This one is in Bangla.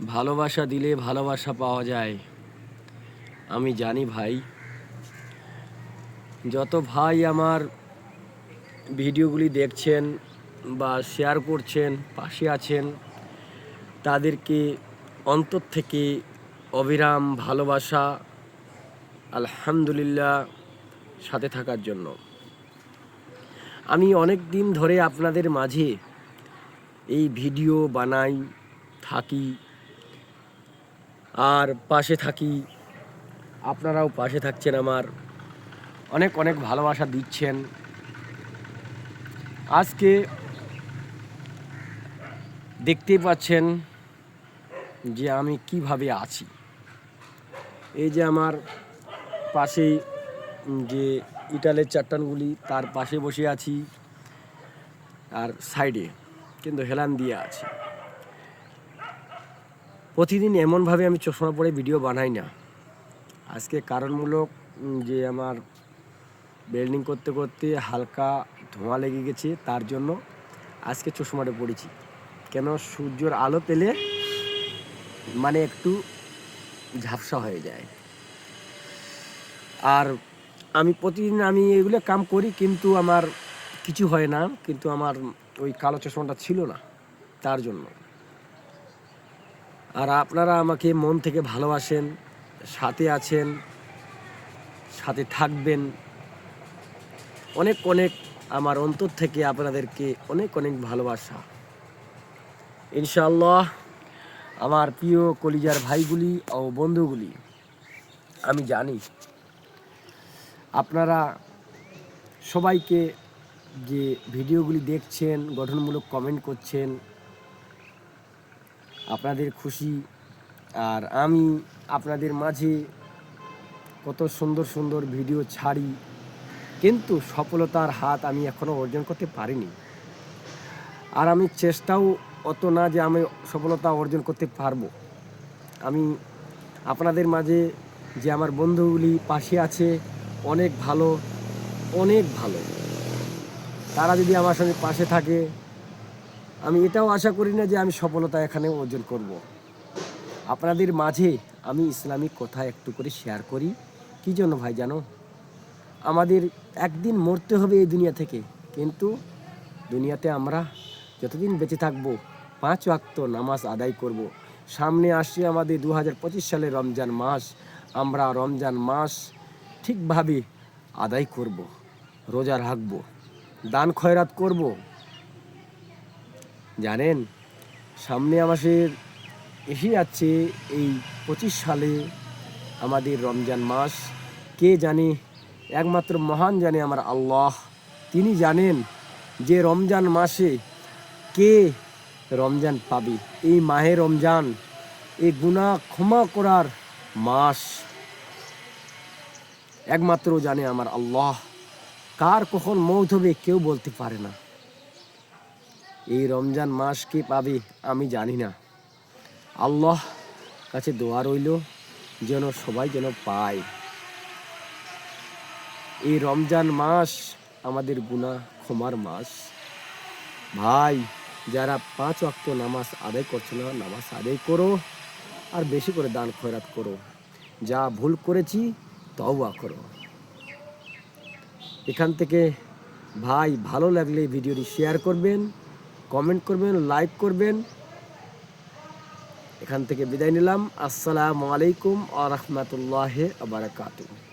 ভালোবাসা দিলে ভালোবাসা পাওয়া যায়। আমি জানি ভাই, যত ভাই আমার ভিডিওগুলি দেখছেন বা শেয়ার করছেন, পাশে আছেন, তাদেরকে অন্তর থেকে অবিরাম ভালোবাসা, আলহামদুলিল্লাহ, সাথে থাকার জন্য। আমি অনেক দিন ধরে আপনাদের মাঝে এই ভিডিও বানাই, থাকি আর পাশে থাকি। আপনারাও পাশে থাকছেন, আমার অনেক অনেক ভালোবাসা দিচ্ছেন। আজকে দেখতেই পাচ্ছেন যে আমি কিভাবে আছি। এই যে আমার পাশেই যে ইটালের চট্টানগুলি, তার পাশে বসে আছি, আর সাইডে কিন্তু হেলান দিয়ে আছে। প্রতিদিন এমনভাবে আমি চশমা পরে ভিডিও বানাই না। আজকে কারণমূলক যে আমার ওয়েল্ডিং করতে করতে হালকা ধোঁয়া লেগে গেছে, তার জন্য আজকে চশমাটা পরেছি। কেন, সূর্যের আলো পেলে মানে একটু ঝাপসা হয়ে যায়। আর আমি প্রতিদিন এগুলো কাম করি, কিন্তু আমার কিছু হয় না। কিন্তু আমার ওই কালো চশমাটা ছিল না, তার জন্য। আর আপনারা আমাকে মন থেকে ভালোবাসেন, সাথে আছেন, সাথে থাকবেন। অনেক অনেক আমার অন্তর থেকে আপনাদেরকে অনেক অনেক ভালোবাসা। ইনশাআল্লাহ আমার প্রিয় কলিজার ভাইগুলি ও বন্ধুগুলি, আমি জানি আপনারা সবাইকে যে ভিডিওগুলি দেখছেন, গঠনমূলক কমেন্ট করছেন, আপনাদের খুশি। আর আমি আপনাদের মাঝে কত সুন্দর সুন্দর ভিডিও ছাড়ি, কিন্তু সফলতার হাত আমি এখনও অর্জন করতে পারিনি। আর আমি চেষ্টাও অত না যে আমি সফলতা অর্জন করতে পারবো। আমি আপনাদের মাঝে যে আমার বন্ধুগুলি পাশে আছে, অনেক ভালো, অনেক ভালো। তারা যদি আমার সঙ্গে পাশে থাকে, আমি এটাও আশা করি না যে আমি সফলতা এখানে অর্জন করব। আপনাদের মাঝে আমি ইসলামিক কথা একটু করে শেয়ার করি। কী জন্য ভাই জানো? আমাদের একদিন মরতে হবে এই দুনিয়া থেকে, কিন্তু দুনিয়াতে আমরা যতদিন বেঁচে থাকবো 5 ওয়াক্ত নামাজ আদায় করব। সামনে আসছে আমাদের 2025 সালের রমজান মাস। আমরা রমজান মাস ঠিকভাবে আদায় করব, রোজা রাখবো, দান খয়রাত করব। জানেন, সামনে আমাদের এসে যাচ্ছে এই 25 সালে আমাদের রমজান মাস। কে জানে? একমাত্র মহান জানে আমার আল্লাহ। তিনি জানেন যে রমজান মাসে কে রমজান পাবে। এই মাহে রমজান, এই গুনাহ ক্ষমা করার মাস, একমাত্র জানে আমার আল্লাহ। কার কখন মৌত হবে কেউ বলতে পারে না। এই রমজান মাস কে পাবে আমি জানি না। আল্লাহ কাছে দোয়া রইল যেন সবাই যেন পায়। এই রমজান মাস আমাদের গুনাহ ক্ষমার মাস। ভাই, যারা 5 ওয়াক্ত নামাজ আদায় করছো না, নামাজ আদায় করো, আর বেশি করে দান খয়রাত করো। যা ভুল করেছি তওবা করো। এখান থেকে ভাই ভালো লাগলে ভিডিওটি শেয়ার করবেন, কমেন্ট করবেন, লাইক করবেন। এখান থেকে বিদায় নিলাম। আসসালামু আলাইকুম ওয়া রাহমাতুল্লাহি ওয়া বারাকাতুহু।